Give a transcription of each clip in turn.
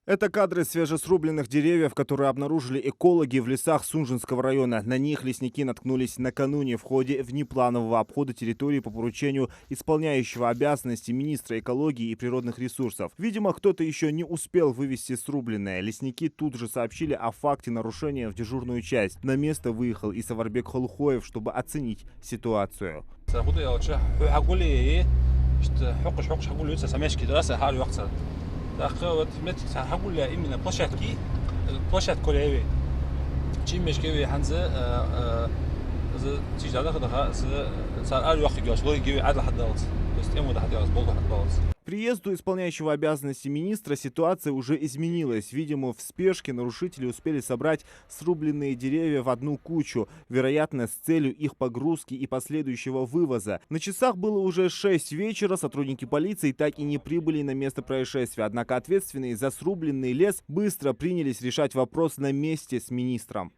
Это кадры свежесрубленных деревьев, которые обнаружили экологи в лесах Сунжинского района. На них лесники наткнулись накануне в ходе внепланового обхода территории по поручению исполняющего обязанности министра экологии и природных ресурсов. Видимо, кто-то еще не успел вывести срубленное. Лесники тут же сообщили о факте нарушения в дежурную часть. На место выехал и Саварбек Холухоев, чтобы оценить ситуацию. أخوات مت هقول لا إمنا بلاشات كوريوي شيء مش كوي حنزة تيجي على خدها صار أول وقت جاش بقول جوي عدل حد دالس بس تيمو ده حد جاش بقول حد دالس. К приезду исполняющего обязанности министра ситуация уже изменилась. Видимо, в спешке нарушители успели собрать срубленные деревья в одну кучу, вероятно, с целью их погрузки и последующего вывоза. На часах было уже 6 вечера, сотрудники полиции так и не прибыли на место происшествия. Однако ответственные за срубленный лес быстро принялись решать вопрос на месте с министром.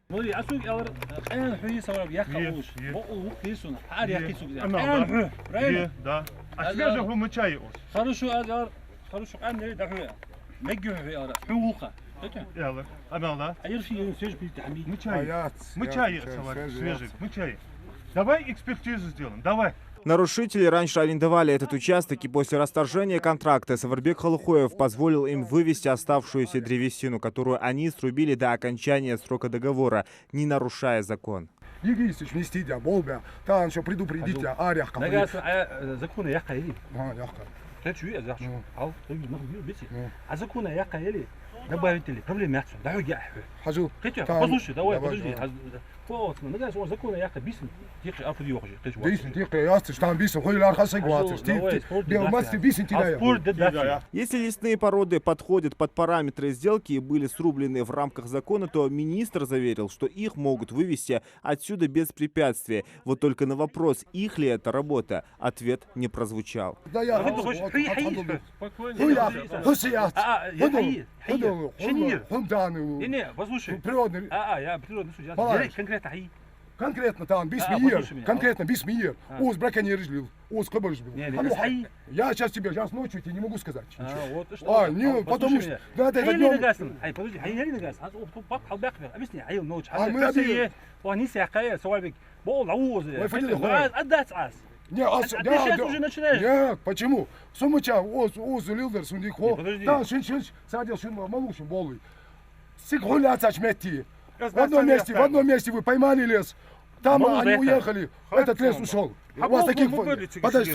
Хорошо, хорошо, أنا ده مجهول في أرا حقوقه. يلا أنا لا. أير في свежий перетамби. Мы свежий, мы чай. Давай экспертизу сделаем, давай. Нарушители раньше арендовали этот участок, и после расторжения контракта Саварбек Холухоев позволил им вывести оставшуюся древесину, которую они срубили до окончания срока договора, не нарушая закон. Егисич вместе для Болга, там еще предупредите арях. закон я кайли. Ты чуешь, я знаю. Ал, ты не можешь бить. А закон я кайли. Добавить ли? Проблема нет. Да я. Хожу. Послушай, давай, подожди. Класно, нагадаю, что закон я бисен. Тихо, а подъехал. Бисен, тихо, ясно, что там бисен, хуй ларха согласен. Ты бисен тебя. Если лесные породы подходят под параметры сделки и были срублены в рамках закона, то министр заверил, что их могут вывести отсюда без препятствия. Вот только на вопрос, их ли это работа, ответ не прозвучал. Послушай. Я природный судья. Конкретно там, бисмиер, конкретно бисмиер. Уз браконьер жил, уз кабар жил. Я сейчас тебе, сейчас ночью тебе не могу сказать. Вот что. Не, потому что надо это днем. Ай, подожди, не газ. Объясни, ай, ночь. Они сякая, свальбик. Бол лауз. Отдать ас. Не, ты сейчас уже начинаешь. Нет, почему? Сумача, уз лилдер, сундико. Да, шин, садил шин, малушин, болый. Сигуляция чмети. В одном месте вы поймали лес, там они уехали, этот лес ушел. У вас таких, подожди,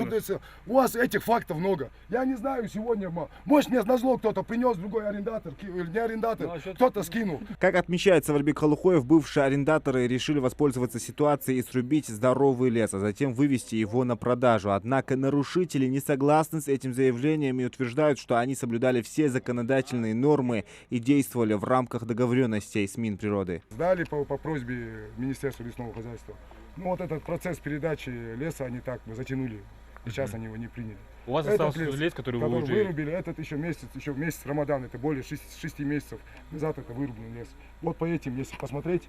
у вас этих фактов много. Я не знаю сегодня, может мне назло кто-то принес, другой арендатор, или не арендатор, кто-то скинул. Как отмечает Саварбек Холухоев, бывшие арендаторы решили воспользоваться ситуацией и срубить здоровый лес, а затем вывести его на продажу. Однако нарушители не согласны с этим заявлением и утверждают, что они соблюдали все законодательные нормы и действовали в рамках договоренностей с Минприроды. Сдали по просьбе Министерства лесного хозяйства. Ну вот этот процесс передачи леса они так затянули. Сейчас они его не приняли. У вас остался лес, который вы уже вырубили, этот еще месяц Рамадан, это более 6 месяцев назад это вырубленный лес. Вот по этим, если посмотреть,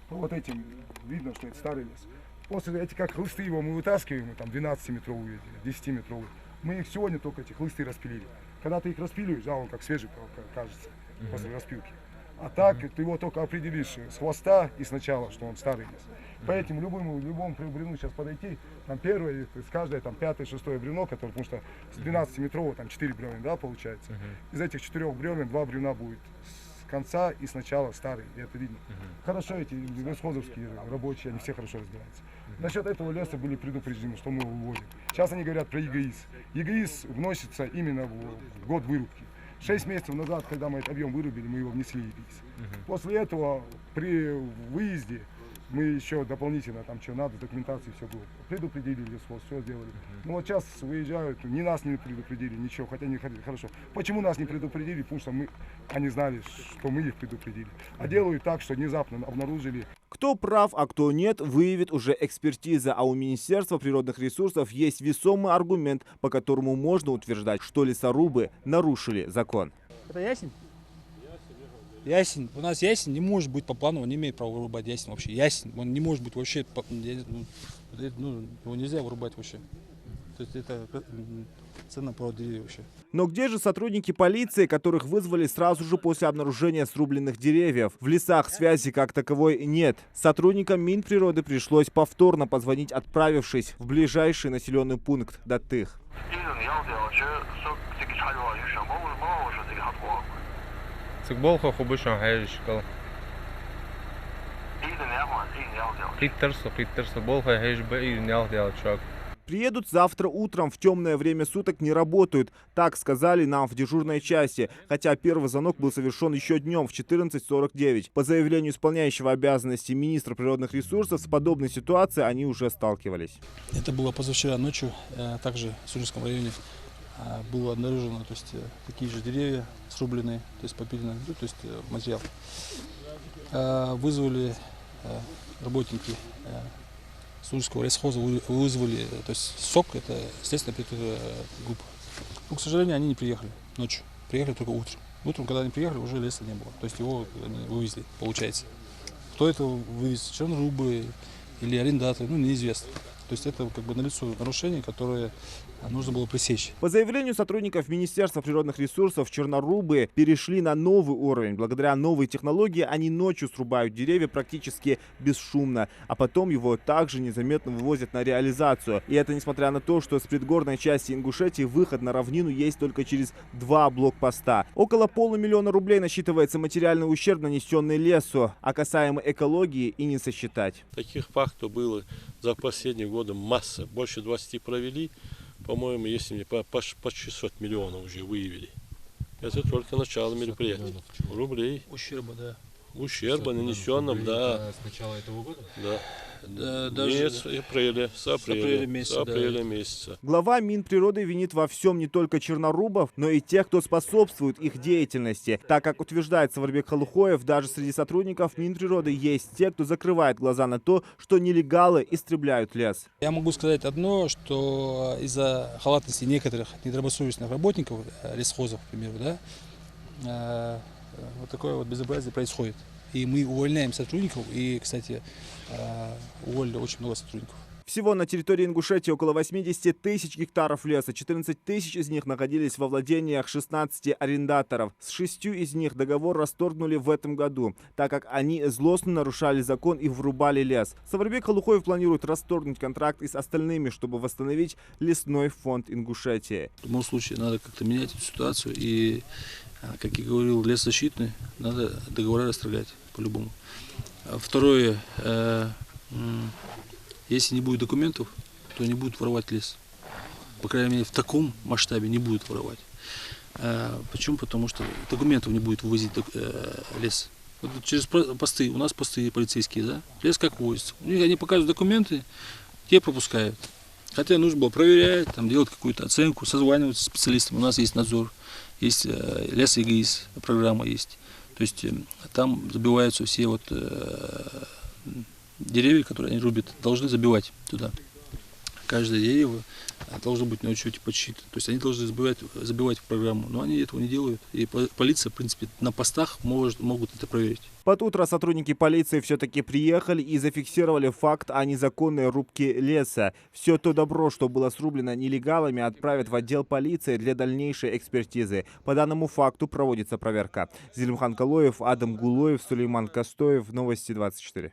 по вот этим видно, что это старый лес. После этих как хлысты его мы вытаскиваем, там 12-метровые, 10-метровые. Мы их сегодня только эти хлысты распилили. Когда ты их распиливаешь, да, он как свежий кажется после распилки. А так ты его только определишь с хвоста и сначала, что он старый лес. Поэтому любому бревну сейчас подойти, там первое, с каждое, там 5-6 бревно, которое, потому что с 12-метрового там 4 бревна, да, получается. Из этих 4 бревен 2 бревна будет с конца и сначала старый, и это видно. Хорошо эти лесхозовские рабочие, они все хорошо разбираются. Насчет этого леса были предупреждены, что мы его выводим. Сейчас они говорят про ЕГИС. ЕГИС вносится именно в год вырубки. 6 месяцев назад, когда мы этот объем вырубили, мы его внесли в ЕГИС. После этого при выезде мы еще дополнительно, там что надо, документации все было. Предупредили лесхоз, все сделали. Но вот сейчас выезжают, ни нас не предупредили, ничего, хотя не хорошо. Почему нас не предупредили? Потому что они знали, что мы их предупредили. А делают так, что внезапно обнаружили. Кто прав, а кто нет, выявит уже экспертиза. А у Министерства природных ресурсов есть весомый аргумент, по которому можно утверждать, что лесорубы нарушили закон. Это ясень? Ясень. У нас ясень не может быть по плану, он не имеет права вырубать ясень вообще. Ясень, он не может быть вообще, его нельзя вырубать вообще. То есть это ценно по деревьям вообще. Но где же сотрудники полиции, которых вызвали сразу же после обнаружения срубленных деревьев? В лесах связи как таковой нет. Сотрудникам Минприроды пришлось повторно позвонить, отправившись в ближайший населенный пункт Датых. Приедут завтра утром, в темное время суток не работают. Так сказали нам в дежурной части. Хотя первый звонок был совершен еще днем в 14:49. По заявлению исполняющего обязанности министра природных ресурсов, с подобной ситуацией они уже сталкивались. Это было позавчера ночью, также в Сунжинском районе было обнаружено, то есть такие же деревья срубленные, то есть попиленные, то есть материал. Вызвали работники Сунжинского лесхоза, вызвали, то есть СОК, это следственная группа. Но, к сожалению, они не приехали ночью, приехали только утром. Утром, когда они приехали, уже леса не было, то есть его они вывезли, получается. Кто это вывез, чернорубы или арендаторы, ну, неизвестно. То есть это как бы налицо нарушение, которое нужно было пресечь. По заявлению сотрудников Министерства природных ресурсов, чернорубы перешли на новый уровень. Благодаря новой технологии они ночью срубают деревья практически бесшумно, а потом его также незаметно вывозят на реализацию. И это несмотря на то, что с предгорной части Ингушетии выход на равнину есть только через 2 блокпоста. Около $500 000 рублей насчитывается материальный ущерб, нанесенный лесу, а касаемо экологии и не сосчитать. Таких фактов было за последние годы масса. Больше 20 провели. По-моему, если не по 600 миллионов уже выявили. Это только начало мероприятия. Рублей. Ущерба, да. Ущерба, нанесенным, да. С начала этого года? Да. Даже Месяц, с апреля месяца. Глава Минприроды винит во всем не только чернорубов, но и тех, кто способствует их деятельности. Так как утверждает Саварбек Халухоев, даже среди сотрудников Минприроды есть те, кто закрывает глаза на то, что нелегалы истребляют лес. Я могу сказать одно, что из-за халатности некоторых недобросовестных работников лесхозов, к примеру, да, вот такое вот безобразие происходит. И мы увольняем сотрудников, и, кстати, уволили очень много сотрудников. Всего на территории Ингушетии около 80 тысяч гектаров леса. 14 тысяч из них находились во владениях 16 арендаторов. С 6 из них договор расторгнули в этом году, так как они злостно нарушали закон и врубали лес. Саварбек Халухоев планирует расторгнуть контракт и с остальными, чтобы восстановить лесной фонд Ингушетии. В любом случае надо как-то менять эту ситуацию. И, как я говорил, лес защитный, надо договоры расторгать по-любому. Второе, если не будет документов, то не будут воровать лес. По крайней мере, в таком масштабе не будут воровать. Почему? Потому что документов не будет вывозить лес. Вот через посты, у нас посты полицейские, да? Лес как вывозится. Они показывают документы, те пропускают. Хотя нужно было проверять, там, делать какую-то оценку, созваниваться с специалистами. У нас есть надзор, есть лес-ЕГИС, программа есть. То есть там забиваются все вот деревья, которые они рубят, должны забивать туда. Каждое дерево должно быть на учете подсчитано. То есть они должны забивать в программу, но они этого не делают. И полиция, в принципе, на постах могут это проверить. Под утро сотрудники полиции все-таки приехали и зафиксировали факт о незаконной рубке леса. Все то добро, что было срублено нелегалами, отправят в отдел полиции для дальнейшей экспертизы. По данному факту проводится проверка. Зелимхан Калоев, Адам Гулоев, Сулейман Костоев. Новости 24.